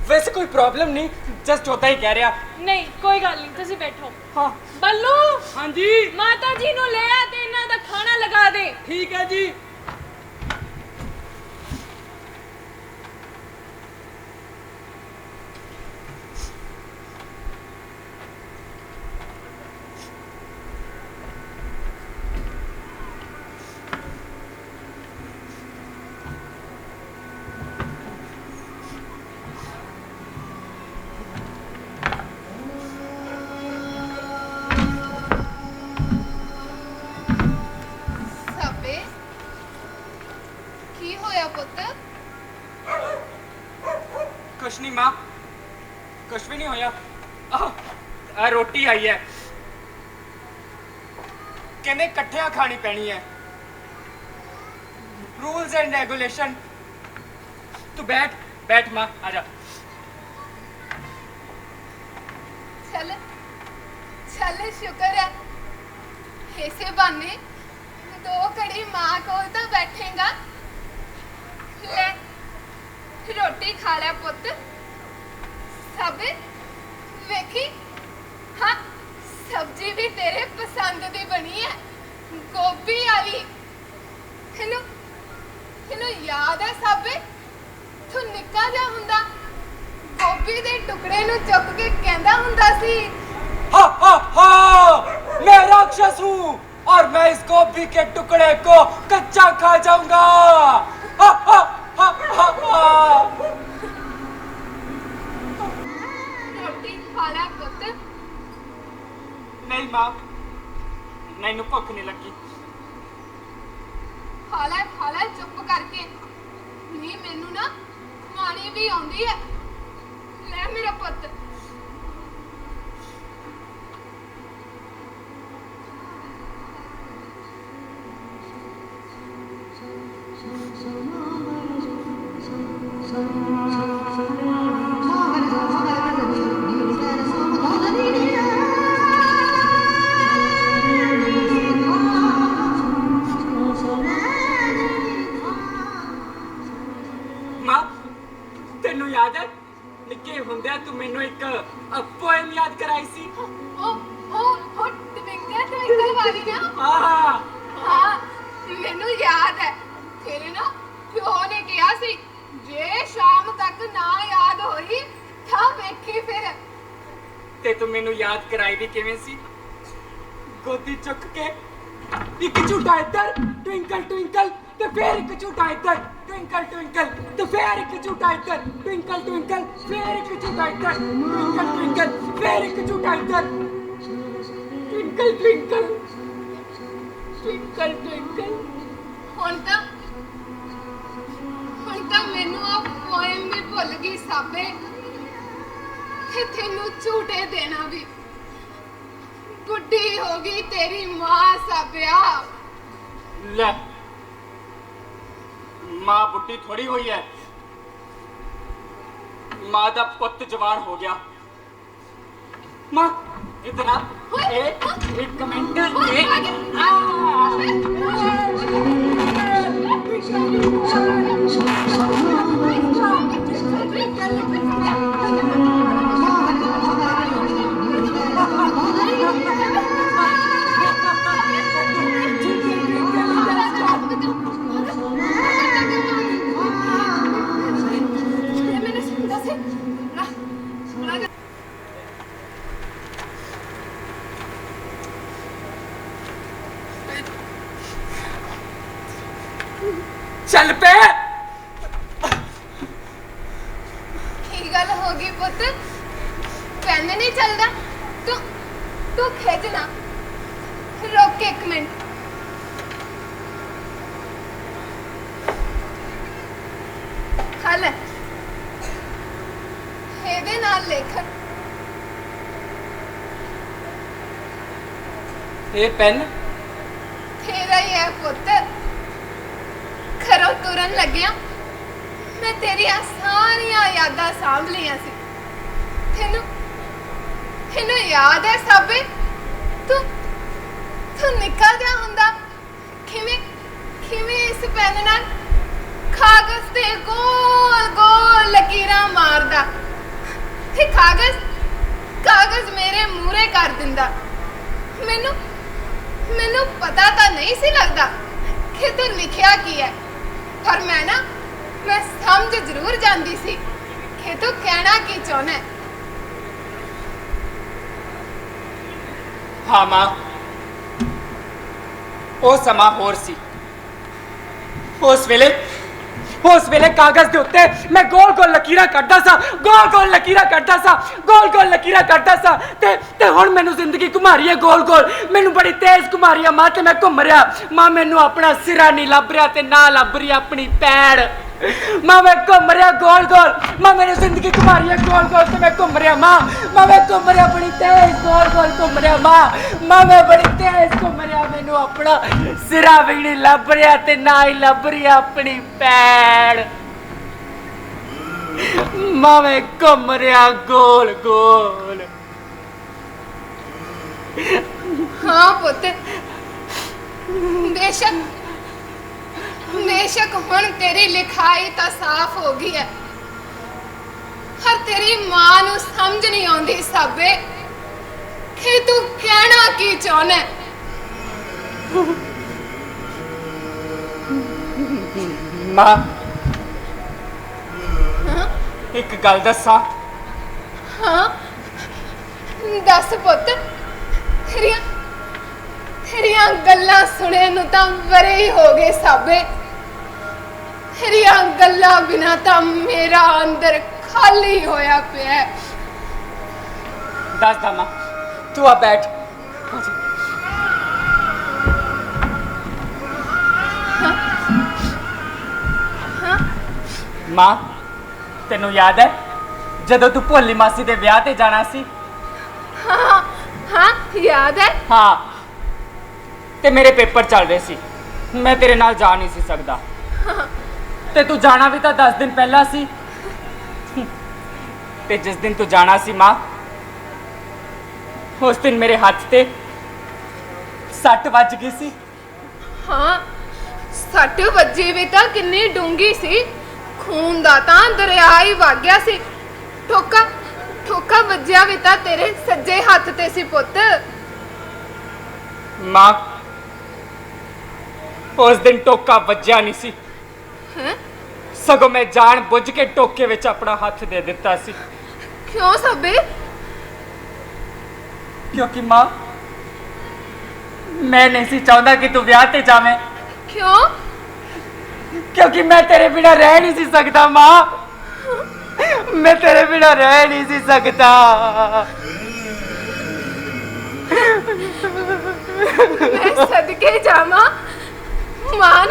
वैसे कोई प्रॉब्लम नहीं, जस्ट होता ही कह रहा। ਨਹੀਂ, ਕੋਈ ਗੱਲ ਨਹੀਂ, ਤੁਸੀਂ ਬੈਠੋ। हाँ ਬੱਲੂ, हाँ जी, ਮਾਤਾ ਜੀ ਨੂੰ ਲੈ ਆ ਤੇ ਇਹਨਾਂ ਦਾ ਖਾਣਾ ਲਗਾ ਦੇ। ठीक है जी। ਸਾਬੇ ਕੀ ਹੋਇਆ ਪੁੱਤ? कुछ नहीं माँ, कुछ भी नहीं होया। रोटी आई है, कहने कट्ठियां खानी पैनी है। Rules and regulation. तू बैठ माँ, आजा। ਚੱਲ ਸ਼ੁਕਰ ਹੈ, ਇਸੇ ਬਹਾਨੇ 2 ਘੜੀ ਮਾਂ ਕੋਲ ਤਾਂ ਬੈਠੇਗਾ। ਲੈ ਰੋਟੀ ਖਾ ਲੈ ਪੁੱਤ। ਸਾਬੇ ਵੇਖੀ, ਹਾਂ ਸਬਜ਼ੀ ਵੀ ਤੇਰੇ ਪਸੰਦ ਦੀ ਬਣੀ ਹੈ, ਗੋਭੀ ਵਾਲੀ। ਇਹਨੂੰ ਯਾਦ ਹੈ ਸਾਬੇ, ਤੂੰ ਨਿੱਕਾ ਜਿਹਾ ਹੁੰਦਾ ਗੋਭੀ ਦੇ ਟੁਕੜੇ ਨੂੰ ਚੁੱਕ ਕੇ ਕਹਿੰਦਾ ਹੁੰਦਾ ਸੀ, हा हा हा, मैं राक्षस हूँ और मैं इस गोभी के टुकड़े को कच्चा खा जाऊंगा। हा हा हा हा हा। ਰੋਟੀ ਖਾ ਲੈ ਪੁੱਤ। नहीं माँ, मैनू भुख नहीं लगी। ਖਾ ਲੈ ਚੁੱਪ ਕਰਕੇ। ਨਹੀਂ ਮੈਨੂੰ ਨਾ ਕਮਾਣੀ ਵੀ ਆਉਂਦੀ ਹੈ। ਲੈ ਮੇਰਾ ਪੁੱਤ ਮੈਨੂੰ ਇੱਕ ਪੋਇਮ ਯਾਦ ਕਰਾਈ ਸੀ। ਉਹ ਟਵਿੰਕਲ ਵਾਲੀ ਨਾ। ਆਹ ਹਾਂ ਮੈਨੂੰ ਯਾਦ ਹੈ, ਤੇਰੇ ਨਾ ਪਿਓ ਨੇ ਕਿਹਾ ਸੀ ਜੇ ਸ਼ਾਮ ਤੱਕ ਨਾ ਯਾਦ ਹੋਈ ਤਾਂ ਵੇਖੀ ਫਿਰ। ਤੇ ਤੂੰ ਮੈਨੂੰ ਯਾਦ ਕਰਾਈ ਵੀ ਕਿਵੇਂ ਸੀ? ਗੋਦੀ ਚੁੱਕ ਕੇ ਇੱਕ ਝੂਟਾ ਇੱਧਰ ਟਵਿੰਕਲ ਟਵਿੰਕਲ, ਤੇ ਫੇਰ ਇੱਕ ਝੂਟਾ ਇੱਧਰ ਟਵਿੰਕਲ ਟਵਿੰਕਲ, ਤੇ ਫੇਰ ਇੱਕ ਝੂਟਾ ਇੱਧਰ ਟਵਿੰਕਲ ਟਵਿੰਕਲ, ਫੇਰ ਇੱਕ ਝੂਟਾ ਇੱਧਰ ਟਵਿੰਕਲ ਟਵਿੰਕਲ, ਫੇਰ ਇੱਕ ਝੂਟਾ ਇੱਧਰ ਟਵਿੰਕਲ ਟਵਿੰਕਲ ਟਵਿੰਕਲ ਟਵਿੰਕਲ। ਹੁਣ ਤਾਂ ਮੈਨੂੰ ਆ ਪੋਇਮ ਵੀ ਭੁੱਲ ਗਈ ਸਾਬੇ, ਤੇ ਤੈਨੂੰ ਝੂਟੇ ਦੇਣਾ ਵੀ। ਬੁੱਢੀ ਹੋ ਗਈ ਤੇਰੀ ਮਾਂ ਸਾਬਿਆ। ਲੈ ਮਾਂ ਬੁੱਢੀ ਥੋੜੀ ਹੋਈ ਹੈ, ਮਾਂ ਦਾ ਪੁੱਤ ਜਵਾਨ ਹੋ ਗਿਆ। ਮਾਂ ਇਤਨਾ ਇੱਕ ਮਿੰਟ ਚੱਲ ਪੈ। ਕੀ ਗੱਲ ਹੋ ਗਈ ਪੁੱਤ? ਪੈਨ ਨਹੀਂ ਚੱਲਦਾ? ਤੂੰ ਖਿੱਚ ਨਾ, ਰੁਕ ਇੱਕ ਮਿੰਟ। ਹਲ ਇਹਦੇ ਨਾਲ ਲਿਖ। ਇਹ ਪੈਨ ਤੇਰਾ ਹੀ ਹੈ ਪੁੱਤ। ਘਰੋਂ ਤੁਰਨ ਲੱਗਿਆ ਮੈਂ ਤੇਰੀਆਂ ਸਾਰੀਆਂ ਯਾਦਾਂ ਸਾਂਭ ਲਈਆਂ ਸੀ। ਤੈਨੂੰ ਯਾਦ ਹੈ ਸਾਬੇ, ਤੂੰ ਨਿੱਕਾ ਜਿਹਾ ਹੁੰਦਾ ਕਿਵੇਂ ਇਸ ਪੈਨ ਨਾਲ ਕਾਗਜ਼ ਤੇ ਗੋਲ ਗੋਲ ਲਕੀਰਾਂ ਮਾਰਦਾ, ਤੇ ਕਾਗਜ਼ ਮੇਰੇ ਮੂਹਰੇ ਕਰ ਦਿੰਦਾ। ਮੈਨੂੰ ਪਤਾ ਤਾਂ ਨਹੀਂ ਸੀ ਲੱਗਦਾ ਕਿ ਤੂੰ ਲਿਖਿਆ ਕੀ ਹੈ, ਪਰ ਮੈਂ ਸਮਝ ਜ਼ਰੂਰ ਜਾਂਦੀ ਸੀ ਕਿ ਤੂੰ ਕਹਿਣਾ ਕੀ ਚਾਹੁੰਦਾ ਹੈ। ਹਾਂ ਮਾਂ, ਉਹ ਸਮਾਂ ਹੋਰ ਸੀ। ਉਸ ਵੇਲੇ ਕਾਗਜ਼ ਦੇ ਉੱਤੇ ਮੈਂ ਗੋਲ ਗੋਲ ਲਕੀਰਾਂ ਕੱਢਦਾ ਸਾਂ, ਗੋਲ ਗੋਲ ਲਕੀਰਾਂ ਕੱਢਦਾ ਸਾਂ, ਗੋਲ ਗੋਲ ਲਕੀਰਾਂ ਕੱਢਦਾ ਸਾਂ, ਤੇ ਹੁਣ ਮੈਨੂੰ ਜ਼ਿੰਦਗੀ ਘੁਮਾ ਰਹੀ ਹੈ ਗੋਲ ਗੋਲ, ਮੈਨੂੰ ਬੜੀ ਤੇਜ਼ ਘੁਮਾ ਰਹੀ ਹੈ ਮਾਂ, ਤੇ ਮੈਂ ਘੁੰਮ ਰਿਹਾ ਮਾਂ। ਮੈਨੂੰ ਆਪਣਾ ਸਿਰਾ ਨਹੀਂ ਲੱਭ ਰਿਹਾ ਤੇ ਨਾ ਲੱਭ ਰਹੀ ਆਪਣੀ ਪੈੜ। ਮਾਂ ਮੈਂ ਘੁੰਮ ਰਿਹਾ ਗੋਲ ਗੋਲ, ਮਾਂ ਮੈਨੂੰ ਜ਼ਿੰਦਗੀ ਘੁਮਾ ਰਹੀ ਹੈ ਗੋਲ ਗੋਲ, ਤੇ ਮੈਂ ਘੁੰਮ ਰਿਹਾ ਮਾਂ ਮੈਂ ਘੁੰਮ ਰਿਹਾ ਬੜੀ ਤੇਜ਼ ਗੋਲ ਗੋਲ ਘੁੰਮ ਰਿਹਾ ਮਾਂ ਮੈਂ ਬੜੀ ਤੇਜ਼ ਘੁੰਮ ਰਿਹਾ। ਮੈਨੂੰ ਆਪਣਾ ਸਿਰਾ ਵੀ ਨਹੀਂ ਲੱਭ ਰਿਹਾ ਤੇ ਨਾ ਹੀ ਲੱਭ ਰਹੀ ਆਪਣੀ ਪੈੜ। ਮਾਂ ਮੈਂ ਘੁੰਮ ਰਿਹਾ ਗੋਲ ਗੋਲ। ਹਾਂ ਪੁੱਤ, ਬੇਸ਼ੱਕ ਹੁਣ ਤੇਰੀ ਲਿਖਾਈ ਤਾਂ ਸਾਫ਼ ਹੋ ਗਈ ਹੈ, ਪਰ ਤੇਰੀ ਮਾਂ ਨੂੰ ਸਮਝ ਨਹੀਂ ਆਉਂਦੀ ਸਾਬੇ ਕਿ ਤੂੰ ਕਹਿਣਾ ਕੀ ਚਾਹੁੰਦਾ ਹੈ। ਮਾਂ ਇੱਕ ਗੱਲ ਦੱਸਾਂ? ਹਾਂ ਦੱਸ ਪੁੱਤ। ਤੇਰੀਆਂ ਗੱਲਾਂ ਸੁਣੇ ਨੂੰ ਤਾਂ ਵਰੇ ਹੀ ਹੋ ਗਏ ਸਾਬੇ। ਤੇਰੀਆਂ ਗੱਲਾਂ ਬਿਨਾਂ ਤਾਂ ਮੇਰਾ ਅੰਦਰ ਖਾਲੀ ਹੋਇਆ ਪਿਆ ਹੈ। ਦੱਸਦਾ ਮਾਂ, ਤੂੰ ਆ ਬੈਠ। ਮਾਂ ਤੈਨੂੰ ਯਾਦ ਹੈ ਜਦੋਂ ਤੂੰ ਭੋਲੀ ਮਾਸੀ ਦੇ ਵਿਆਹ ਤੇ ਜਾਣਾ ਸੀ? ਹਾਂ ਯਾਦ ਹੈ। ਹਾਂ, ਤੇ ਮੇਰੇ ਪੇਪਰ ਚੱਲ ਰਹੇ ਸੀ, ਮੈਂ ਤੇਰੇ ਨਾਲ ਜਾ ਨਹੀਂ ਸੀ ਸਕਦਾ, ਤੇ ਤੂੰ ਜਾਣਾ ਵੀ ਤਾਂ 10 ਦਿਨ ਪਹਿਲਾਂ ਸੀ। ਤੇ ਜਿਸ ਦਿਨ ਤੂੰ ਜਾਣਾ ਸੀ ਮਾਂ, ਉਸ ਦਿਨ ਮੇਰੇ ਹੱਥ ਤੇ ਸੱਟ ਵੱਜ ਗਈ ਸੀ। ਹਾਂ ਸੱਟ ਵੱਜੀ ਵੀ ਤਾਂ ਕਿੰਨੀ ਡੂੰਗੀ ਸੀ, ਖੂਨ ਦਾ ਤਾਂ ਦਰਿਆ ਹੀ ਵਗ ਗਿਆ ਸੀ। ਠੋਕਾ ਵੱਜਿਆ ਵੀ ਤਾਂ ਤੇਰੇ ਸੱਜੇ ਹੱਥ ਤੇ ਸੀ ਪੁੱਤ। ਮਾਂ ਉਸ ਦਿਨ ਟੋਕਾ ਵੱਜਿਆ ਨਹੀਂ ਸੀ, ਹੈਂ? ਸਗੋਂ ਮੈਂ ਜਾਣ ਬੁੱਝ ਕੇ ਟੋਕੇ ਵਿੱਚ ਆਪਣਾ ਹੱਥ ਦੇ ਦਿੱਤਾ ਸੀ। ਕਿਉਂ ਸਾਬੇ? ਕਿਉਂਕਿ ਮਾਂ ਮੈਂ ਨਹੀਂ ਸੀ ਚਾਹੁੰਦਾ ਕਿ ਤੂੰ ਵਿਆਹ ਤੇ ਜਾਵੇਂ, ਕਿਉਂ? ਕਿਉਂਕਿ ਮੈਂ ਤੇਰੇ ਬਿਨਾਂ ਰਹਿ ਨਹੀਂ ਸੀ ਸਕਦਾ ਮਾਂ, ਮੈਂ ਤੇਰੇ ਬਿਨਾਂ ਰਹਿ ਨਹੀਂ ਸੀ ਸਕਦਾ। ਮੈਂ ਸਦਕੇ ਜਾਵਾਂ ਮਾਂ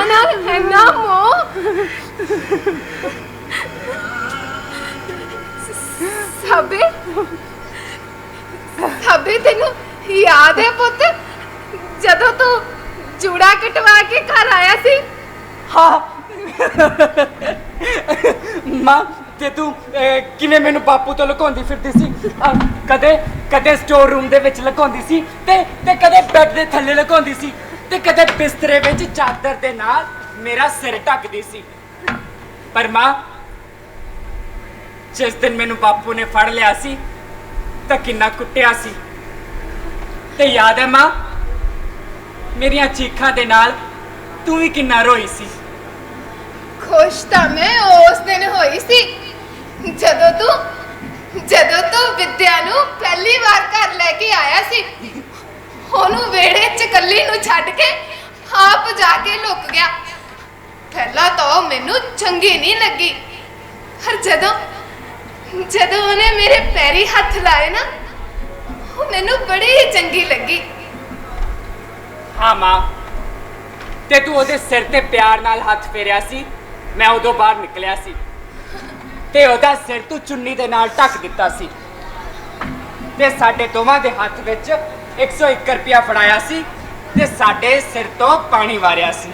ਨਾਲ ਇੰਨਾ ਮੋਹ। ਸਾਬੇ ਸਾਬੇ ਤੈਨੂੰ ਯਾਦ ਹੈ ਪੁੱਤ ਜਦੋਂ ਤੂੰ ਜੂੜਾ ਕਟਵਾ ਕੇ ਘਰ ਆਇਆ ਸੀ? ਹਾਂ ਮਾਂ, ਤੇ ਤੂੰ ਕਿਵੇਂ ਮੈਨੂੰ ਬਾਪੂ ਤੋਂ ਲੁਕਾਉਂਦੀ ਫਿਰਦੀ ਸੀ? ਕਦੇ ਸਟੋਰ ਰੂਮ ਦੇ ਵਿੱਚ ਲੁਕਾਉਂਦੀ ਸੀ ਤੇ ਕਦੇ ਬੈੱਡ ਦੇ ਥੱਲੇ ਲੁਕਾਉਂਦੀ ਸੀ ਤੇ ਕਦੇ ਬਿਸਤਰੇ ਵਿੱਚ ਚਾਦਰ ਦੇ ਨਾਲ ਮੇਰਾ ਸਿਰ ਢੱਕਦੀ ਸੀ। ਪਰ ਮਾਂ, ਜਿਸ ਦਿਨ ਮੈਨੂੰ ਬਾਪੂ ਨੇ ਫੜ ਲਿਆ ਸੀ ਤਾਂ ਕਿੰਨਾ ਕੁੱਟਿਆ ਸੀ, ਤੇ ਯਾਦ ਹੈ ਮਾਂ ਮੇਰੀਆਂ ਚੀਖਾਂ ਦੇ ਨਾਲ ਤੂੰ ਵੀ ਕਿੰਨਾ ਰੋਈ ਸੀ। ਖੁਸ਼ ਤਾਂ ਮੈਂ ਉਸ ਦਿਨ ਹੋਈ ਸੀ ਜਦੋਂ ਤੂੰ ਵਿਦਿਆ ਨੂੰ ਪਹਿਲੀ ਵਾਰ ਘਰ ਲੈ ਕੇ ਆਇਆ ਸੀ। ਉਹਨੂੰ ਵਿਹੜੇ 'ਚ ਇਕੱਲੀ ਨੂੰ ਛੱਡ ਕੇ ਆਪ ਜਾ ਕੇ ਲੁਕ ਗਿਆ। ਪਹਿਲਾਂ ਤਾਂ ਉਹ ਮੈਨੂੰ ਚੰਗੀ ਨਹੀਂ ਲੱਗੀ, ਪਰ ਜਦੋਂ ਉਹਨੇ ਮੇਰੇ ਪੈਰੀ ਹੱਥ ਲਾਏ ਨਾ, ਉਹ ਮੈਨੂੰ ਬੜੀ ਹੀ ਚੰਗੀ ਲੱਗੀ। ਹਾਂ ਮਾਂ, ਤੇ ਤੂੰ ਉਹਦੇ ਸਿਰ ਤੇ ਪਿਆਰ ਨਾਲ ਹੱਥ ਫੇਰਿਆ ਸੀ, ਮੈਂ ਉਦੋਂ ਬਾਹਰ ਨਿਕਲਿਆ ਸੀ ਤੇ ਉਹਦਾ ਸਿਰ ਤੂੰ ਚੁੰਨੀ ਦੇ ਨਾਲ ਢੱਕ ਦਿੱਤਾ ਸੀ ਤੇ ਸਾਡੇ ਦੋਵਾਂ ਦੇ ਹੱਥ ਵਿੱਚ 101 ਰੁਪਇਆ ਫੜਾਇਆ ਸੀ ਤੇ ਸਾਡੇ ਸਿਰ ਤੋਂ ਪਾਣੀ ਵਾਰਿਆ ਸੀ।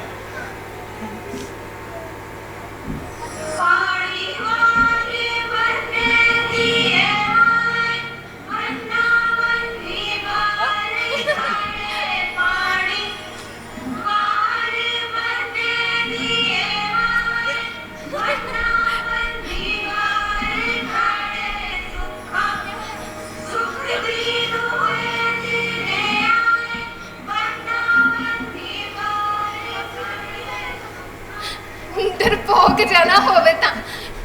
ਡਰਪੋਕ ਜਾਣਾ ਹੋਵੇ ਤਾਂ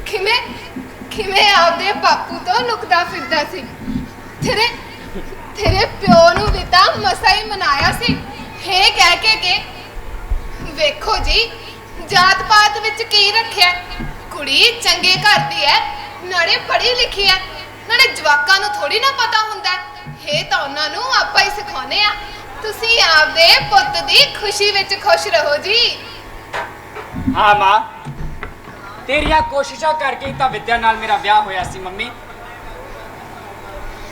ਕਿਵੇਂ ਆਪਦੇ ਬਾਪੂ ਤੋਂ ਲੁਕਦਾ ਫਿਰਦਾ ਸੀ। ਤੇਰੇ ਪਿਓ ਨੂੰ ਵੀ ਤਾਂ ਮਸਾ ਹੀ ਮਨਾਇਆ ਸੀ, ਇਹ ਕਹਿ ਕੇ ਕਿ ਵੇਖੋ ਜੀ ਜਾਤ ਪਾਤ ਵਿੱਚ ਕੀ ਰੱਖਿਆ, ਕੁੜੀ ਚੰਗੇ ਘਰ ਦੀ ਹੈ, ਨਾਲੇ ਪੜ੍ਹੀ ਲਿਖੀ ਹੈ, ਨਾਲੇ ਜਵਾਕਾਂ ਨੂੰ ਥੋੜੀ ਨਾ ਪਤਾ ਹੁੰਦਾ, ਇਹ ਤਾਂ ਉਹਨਾਂ ਨੂੰ ਆਪਾਂ ਹੀ ਸਿਖਾਉਂਦੇ ਆ। ਤੁਸੀਂ ਆਪਦੇ ਪੁੱਤ ਦੀ ਖੁਸ਼ੀ ਵਿੱਚ ਖੁਸ਼ ਰਹੋ ਜੀ। ਹਾਂ ਮਾਂ, ਤੇਰੀਆਂ ਕੋਸ਼ਿਸ਼ਾਂ ਕਰਕੇ ਹੀ ਤਾਂ ਵਿਦਿਆ ਨਾਲ ਮੇਰਾ ਵਿਆਹ ਹੋਇਆ ਸੀ ਮੰਮੀ।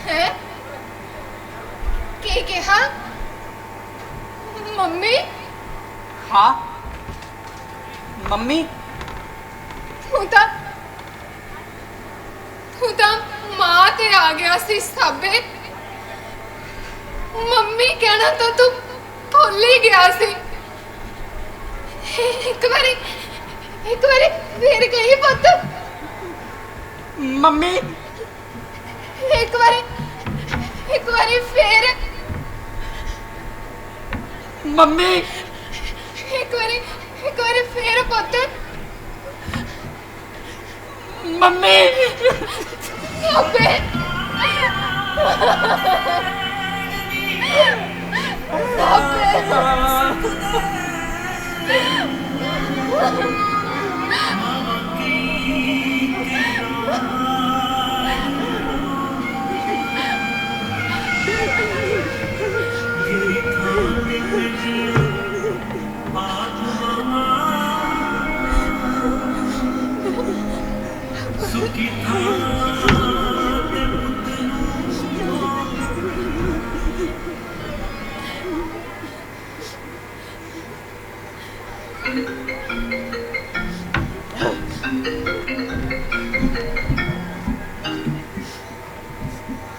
ਹੈ ਕੀ ਕਿਹਾ ਮੰਮੀ? ਹਾਂ ਮੰਮੀ, ਤੂੰ ਤਾਂ ਮਾਂ ਤੇ ਆ ਗਿਆ ਸੀ ਸਾਬੇ। ਮੰਮੀ ਕਹਿਣਾ ਤਾਂ ਤੂੰ ਭੁੱਲ ਹੀ ਗਿਆ ਸੀ। ਇੱਕ ਵਾਰੀ ਫੇਰ ਕਹੀ ਪੁੱਤ। ਮੰਮੀ ਇੱਕ ਵਾਰੀ ਫੇਰ। ਮੰਮੀ ਇੱਕ ਵਾਰੀ ਫੇਰ ਪੁੱਤ। ਮੰਮੀ ਸਾਬੇ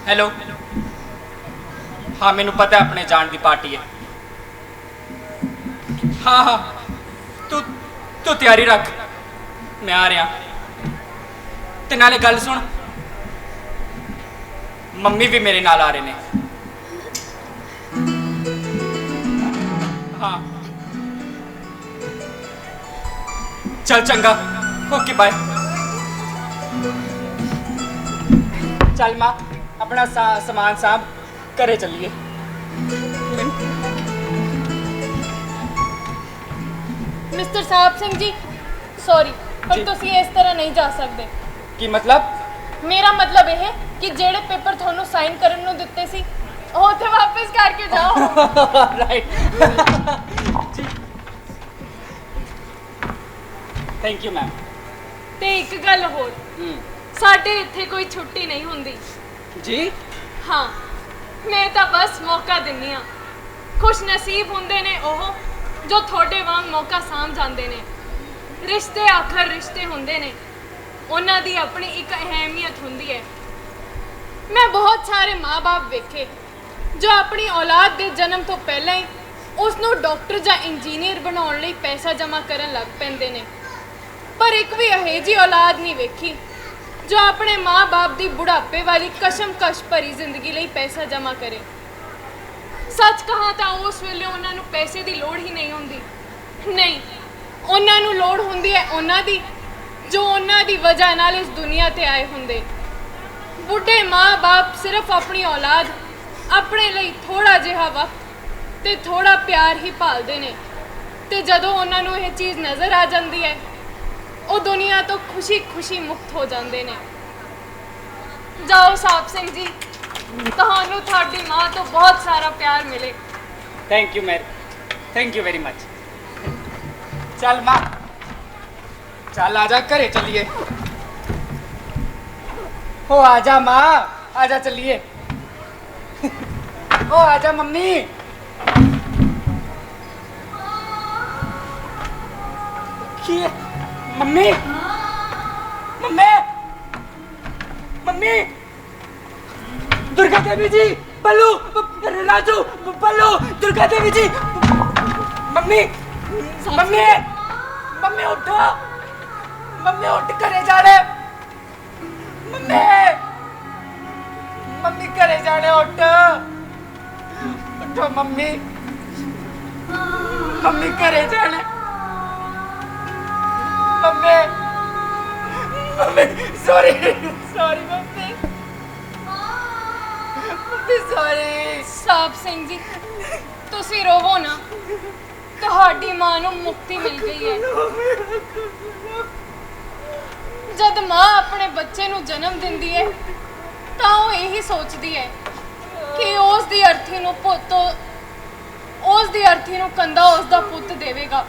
ਹੈਲੋ। ਹਾਂ ਮੈਨੂੰ ਪਤਾ ਆਪਣੇ ਜਾਣ ਦੀ ਪਾਰਟੀ ਹੈ। ਹਾਂ ਤੂੰ ਤਿਆਰੀ ਰੱਖ, ਮੈਂ ਆ ਰਿਹਾ। ਤੇ ਨਾਲੇ ਗੱਲ ਸੁਣ, ਮੰਮੀ ਵੀ ਮੇਰੇ ਨਾਲ ਆ ਰਹੇ ਨੇ। ਹਾਂ ਚੱਲ ਚੰਗਾ, ਓਕੇ ਬਾਏ। ਚੱਲ ਮਾਂ ਆਪਣਾ ਸਮਾਨ ਸਾਂਭ, ਘਰੇ ਚੱਲੀਏ। ਮਿਸਟਰ ਸਾਹਿਬ ਸਿੰਘ ਜੀ ਸੌਰੀ, ਪਰ ਜੀ। ਤੁਸੀਂ ਇਸ ਤਰ੍ਹਾਂ ਨਹੀਂ ਜਾ ਸਕਦੇ। ਕੀ ਮਤਲਬ? ਮੇਰਾ ਮਤਲਬ ਇਹ ਹੈ ਕਿ ਜਿਹੜੇ ਪੇਪਰ ਤੁਹਾਨੂੰ ਸਾਈਨ ਕਰਨ ਨੂੰ ਦਿੱਤੇ ਸੀ ਉਹ ਉੱਥੇ ਵਾਪਸ ਕਰਕੇ ਜਾਓ। ਰਾਈਟ ਜੀ, ਥੈਂਕ ਯੂ ਮੈਮ। ਤੇ ਇੱਕ ਗੱਲ ਹੋਰ, ਸਾਡੇ ਇੱਥੇ ਕੋਈ ਛੁੱਟੀ ਨਹੀਂ ਹੁੰਦੀ। ਜੀ ਹਾਂ, ਮੈਂ ਤਾਂ ਬਸ ਮੌਕਾ ਦਿੰਨੀ ਆ। ਖੁਸ਼ ਨਸੀਬ ਹੁੰਦੇ ਨੇ ਉਹ ਜੋ ਤੁਹਾਡੇ ਵਾਂਗ ਮੌਕਾ ਸਾਂਭ ਜਾਂਦੇ ਨੇ। ਰਿਸ਼ਤੇ ਆਖਰ ਰਿਸ਼ਤੇ ਹੁੰਦੇ ਨੇ, ਉਹਨਾਂ ਦੀ ਆਪਣੀ ਇੱਕ ਅਹਿਮੀਅਤ ਹੁੰਦੀ ਹੈ। ਮੈਂ ਬਹੁਤ ਸਾਰੇ ਮਾਂ-ਬਾਪ ਵੇਖੇ ਜੋ ਆਪਣੀ ਔਲਾਦ ਦੇ ਜਨਮ ਤੋਂ ਪਹਿਲਾਂ ਹੀ ਉਸ ਨੂੰ ਡਾਕਟਰ ਜਾਂ ਇੰਜੀਨੀਅਰ ਬਣਾਉਣ ਲਈ ਪੈਸਾ ਜਮ੍ਹਾਂ ਕਰਨ ਲੱਗ ਪੈਂਦੇ ਨੇ, ਪਰ ਇੱਕ ਵੀ ਇਹੋ ਜਿਹੀ ਔਲਾਦ ਨਹੀਂ ਵੇਖੀ ਜੋ ਆਪਣੇ ਮਾਂ-ਬਾਪ ਦੀ ਬੁਢਾਪੇ ਵਾਲੀ ਕਸ਼ਮਕਸ਼ ਭਰੀ ਜ਼ਿੰਦਗੀ ਲਈ ਪੈਸਾ ਜਮ੍ਹਾਂ ਕਰੇ। ਸੱਚ ਕਹਾਂ ਤਾਂ ਉਸ ਵੇਲੇ ਉਹਨਾਂ ਨੂੰ ਪੈਸੇ ਦੀ ਲੋੜ ਹੀ ਨਹੀਂ ਹੁੰਦੀ। ਨਹੀਂ, ਉਹਨਾਂ ਨੂੰ ਲੋੜ ਹੁੰਦੀ ਹੈ ਉਹਨਾਂ ਦੀ ਜੋ ਉਹਨਾਂ ਦੀ ਵਜ੍ਹਾ ਨਾਲ ਇਸ ਦੁਨੀਆ ਤੇ ਆਏ ਹੁੰਦੇ। ਬੁੱਢੇ ਮਾਂ-ਬਾਪ ਸਿਰਫ ਆਪਣੀ ਔਲਾਦ, ਆਪਣੇ ਲਈ ਥੋੜਾ ਜਿਹਾ ਵਕਤ ਤੇ ਥੋੜਾ ਪਿਆਰ ਹੀ ਭਾਲਦੇ ਨੇ, ਤੇ ਜਦੋਂ ਉਹਨਾਂ ਨੂੰ ਇਹ ਚੀਜ਼ ਨਜ਼ਰ ਆ ਜਾਂਦੀ ਹੈ ਉਹ ਦੁਨੀਆ ਤੋਂ ਖੁਸ਼ੀ-ਖੁਸ਼ੀ ਮੁਕਤ ਹੋ ਜਾਂਦੇ ਨੇ। ਜਾਓ ਸਾਹਿਬ ਸਿੰਘ ਜੀ, ਤੁਹਾਨੂੰ ਤੁਹਾਡੀ ਮਾਂ ਤੋਂ ਬਹੁਤ ਸਾਰਾ ਪਿਆਰ ਮਿਲੇ। Thank you Mary, thank you very much. ਚੱਲ ਮਾਂ, ਚੱਲ ਆ ਜਾ, ਘਰੇ ਚੱਲੀਏ। ओ आजा माँ, आजा चलिए। ओ आजा mummy. Mummy mummy mummy, Durga Devi ji, Ballu, Raju, Ballu, Durga Devi ji. Mummy mummy mummy उठो, मम्मी उठ करे जा रहे। मम्मी मम्मी घरे जाने, उठ उठो मम्मी, मम्मी घरे जाने। Mummy mummy sorry sorry mummy, mummy sorry. Sahib Singh ji ਤੁਸੀਂ ਰੋਵੋ ਨਾ, ਤੁਹਾਡੀ ਮਾਂ ਨੂੰ ਮੁਕਤੀ ਮਿਲ ਗਈ ਹੈ। ਜਦ ਮਾਂ ਆਪਣੇ ਬੱਚੇ ਨੂੰ ਜਨਮ ਦਿੰਦੀ ਹੈ ਤਾਂ ਉਹ ਇਹੀ ਸੋਚਦੀ ਹੈ ਕਿ ਉਸ ਦੀ ਅਰਥੀ ਨੂੰ ਕੰਦਾ ਉਸ ਦਾ ਪੁੱਤ ਦੇਵੇਗਾ।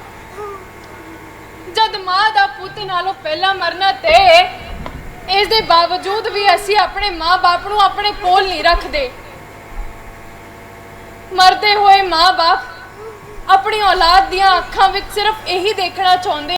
ਜਦ ਮਾਂ ਦਾ ਪੁੱਤ ਨਾਲੋਂ ਪਹਿਲਾਂ ਮਰਨਾ ਤੇ ਇਸ ਦੇ ਬਾਵਜੂਦ ਵੀ ਅਸੀਂ ਆਪਣੇ ਮਾਂ-ਬਾਪ ਨੂੰ ਆਪਣੇ ਕੋਲ ਨਹੀਂ ਰੱਖਦੇ। ਮਰਦੇ ਹੋਏ ਮਾਂ-ਬਾਪ ਆਪਣੀ ਔਲਾਦ ਦੀਆਂ ਅੱਖਾਂ ਵਿੱਚ ਸਿਰਫ ਇਹੀ ਦੇਖਣਾ ਚਾਹੁੰਦੇ